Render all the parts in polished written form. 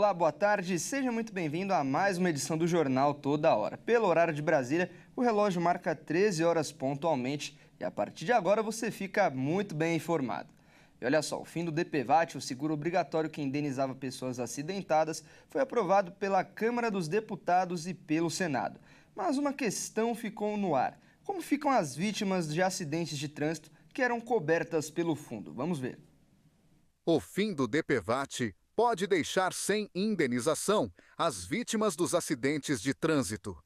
Olá, boa tarde, seja muito bem-vindo a mais uma edição do Jornal Toda Hora. Pelo horário de Brasília, o relógio marca 13 horas pontualmente e a partir de agora você fica muito bem informado. E olha só, o fim do DPVAT, o seguro obrigatório que indenizava pessoas acidentadas, foi aprovado pela Câmara dos Deputados e pelo Senado. Mas uma questão ficou no ar. Como ficam as vítimas de acidentes de trânsito que eram cobertas pelo fundo? Vamos ver. O fim do DPVAT pode deixar sem indenização as vítimas dos acidentes de trânsito,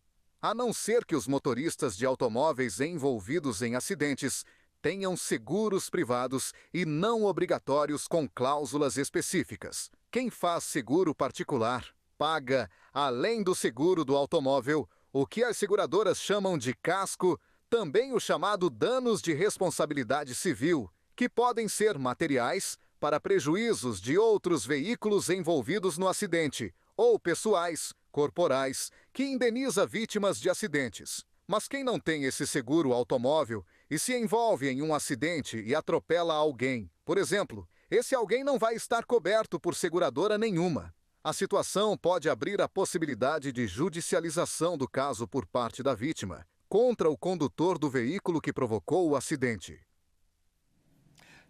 a não ser que os motoristas de automóveis envolvidos em acidentes tenham seguros privados e não obrigatórios com cláusulas específicas. Quem faz seguro particular paga, além do seguro do automóvel, o que as seguradoras chamam de casco, também o chamado danos de responsabilidade civil, que podem ser materiais para prejuízos de outros veículos envolvidos no acidente, ou pessoais, corporais, que indeniza vítimas de acidentes. Mas quem não tem esse seguro automóvel e se envolve em um acidente e atropela alguém, por exemplo, esse alguém não vai estar coberto por seguradora nenhuma. A situação pode abrir a possibilidade de judicialização do caso por parte da vítima, contra o condutor do veículo que provocou o acidente.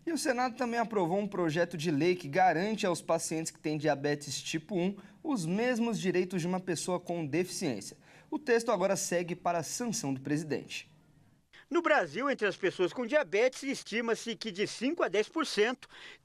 E o Senado também aprovou um projeto de lei que garante aos pacientes que têm diabetes tipo 1 os mesmos direitos de uma pessoa com deficiência. O texto agora segue para a sanção do presidente. No Brasil, entre as pessoas com diabetes, estima-se que de 5 a 10%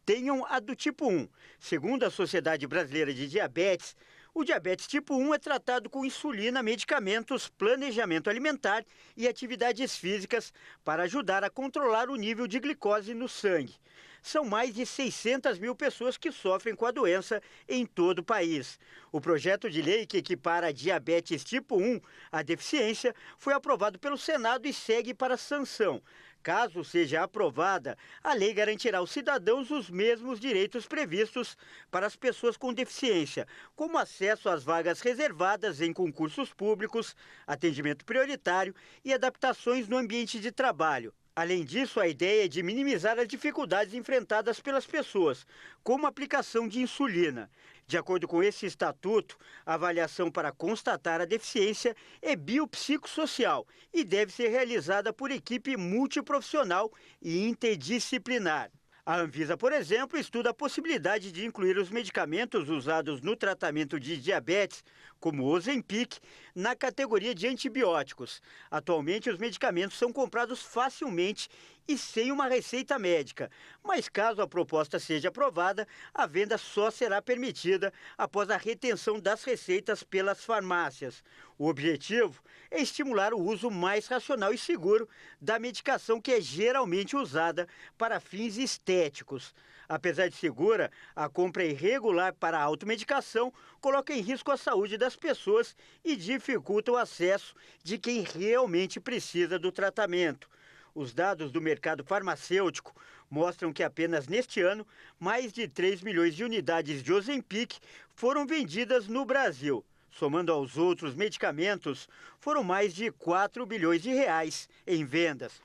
tenham a do tipo 1. Segundo a Sociedade Brasileira de Diabetes, o diabetes tipo 1 é tratado com insulina, medicamentos, planejamento alimentar e atividades físicas para ajudar a controlar o nível de glicose no sangue. São mais de 600 mil pessoas que sofrem com a doença em todo o país. O projeto de lei que equipara a diabetes tipo 1 à deficiência foi aprovado pelo Senado e segue para sanção. Caso seja aprovada, a lei garantirá aos cidadãos os mesmos direitos previstos para as pessoas com deficiência, como acesso às vagas reservadas em concursos públicos, atendimento prioritário e adaptações no ambiente de trabalho. Além disso, a ideia é de minimizar as dificuldades enfrentadas pelas pessoas, como a aplicação de insulina. De acordo com esse estatuto, a avaliação para constatar a deficiência é biopsicossocial e deve ser realizada por equipe multiprofissional e interdisciplinar. A Anvisa, por exemplo, estuda a possibilidade de incluir os medicamentos usados no tratamento de diabetes, como o Ozempic, na categoria de antibióticos. Atualmente, os medicamentos são comprados facilmente e sem uma receita médica, mas caso a proposta seja aprovada, a venda só será permitida após a retenção das receitas pelas farmácias. O objetivo é estimular o uso mais racional e seguro da medicação que é geralmente usada para fins estéticos. Apesar de segura, a compra irregular para a automedicação coloca em risco a saúde das pessoas e dificulta o acesso de quem realmente precisa do tratamento. Os dados do mercado farmacêutico mostram que apenas neste ano, mais de 3 milhões de unidades de Ozempic foram vendidas no Brasil. Somando aos outros medicamentos, foram mais de 4 bilhões de reais em vendas.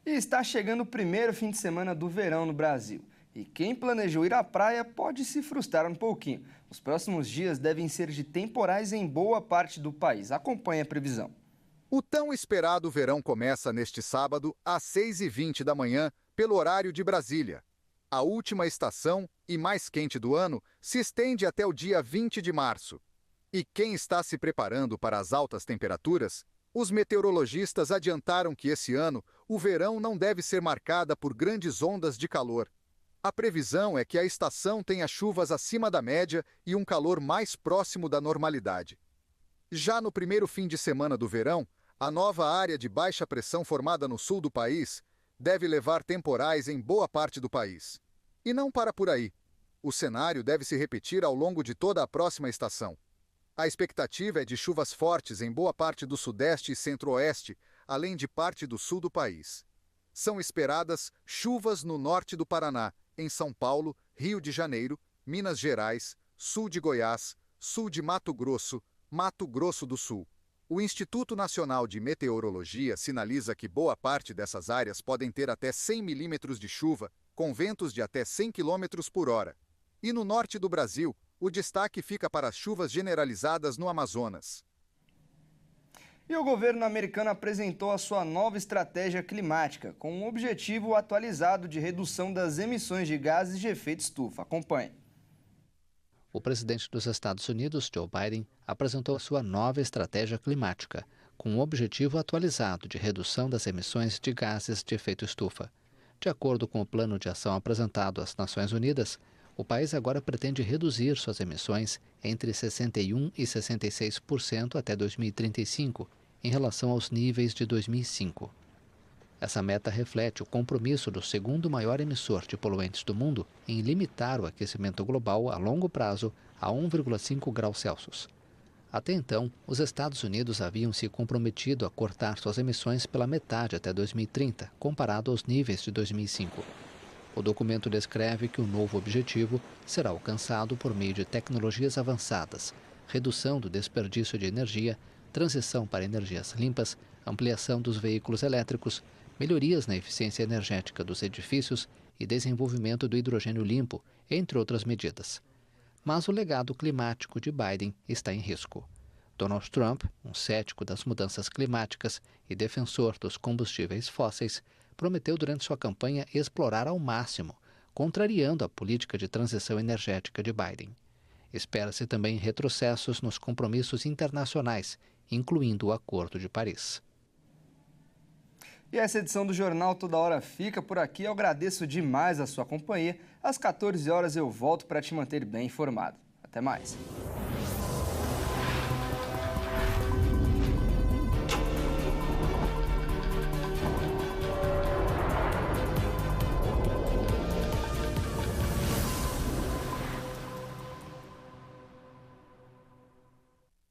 E está chegando o primeiro fim de semana do verão no Brasil. E quem planejou ir à praia pode se frustrar um pouquinho. Os próximos dias devem ser de temporais em boa parte do país. Acompanhe a previsão. O tão esperado verão começa neste sábado, às 6h20 da manhã, pelo horário de Brasília. A última estação e mais quente do ano se estende até o dia 20 de março. E quem está se preparando para as altas temperaturas? Os meteorologistas adiantaram que esse ano o verão não deve ser marcada por grandes ondas de calor. A previsão é que a estação tenha chuvas acima da média e um calor mais próximo da normalidade. Já no primeiro fim de semana do verão, a nova área de baixa pressão formada no sul do país deve levar temporais em boa parte do país. E não para por aí. O cenário deve se repetir ao longo de toda a próxima estação. A expectativa é de chuvas fortes em boa parte do sudeste e centro-oeste, além de parte do sul do país. São esperadas chuvas no norte do Paraná, em São Paulo, Rio de Janeiro, Minas Gerais, sul de Goiás, sul de Mato Grosso do Sul. O Instituto Nacional de Meteorologia sinaliza que boa parte dessas áreas podem ter até 100 milímetros de chuva, com ventos de até 100 km por hora. E no norte do Brasil, O destaque fica para as chuvas generalizadas no Amazonas. E o governo americano apresentou a sua nova estratégia climática, com um objetivo atualizado de redução das emissões de gases de efeito estufa. Acompanhe. O presidente dos Estados Unidos, Joe Biden, apresentou a sua nova estratégia climática, com um objetivo atualizado de redução das emissões de gases de efeito estufa. De acordo com o plano de ação apresentado às Nações Unidas, o país agora pretende reduzir suas emissões entre 61% e 66% até 2035, em relação aos níveis de 2005. Essa meta reflete o compromisso do segundo maior emissor de poluentes do mundo em limitar o aquecimento global a longo prazo a 1,5 graus Celsius. Até então, os Estados Unidos haviam se comprometido a cortar suas emissões pela metade até 2030, comparado aos níveis de 2005. O documento descreve que o novo objetivo será alcançado por meio de tecnologias avançadas, redução do desperdício de energia, transição para energias limpas, ampliação dos veículos elétricos, melhorias na eficiência energética dos edifícios e desenvolvimento do hidrogênio limpo, entre outras medidas. Mas o legado climático de Biden está em risco. Donald Trump, um cético das mudanças climáticas e defensor dos combustíveis fósseis, prometeu durante sua campanha explorar ao máximo, contrariando a política de transição energética de Biden. Espera-se também retrocessos nos compromissos internacionais, incluindo o Acordo de Paris. E essa edição do Jornal Toda Hora fica por aqui. Eu agradeço demais a sua companhia. Às 14 horas eu volto para te manter bem informado. Até mais.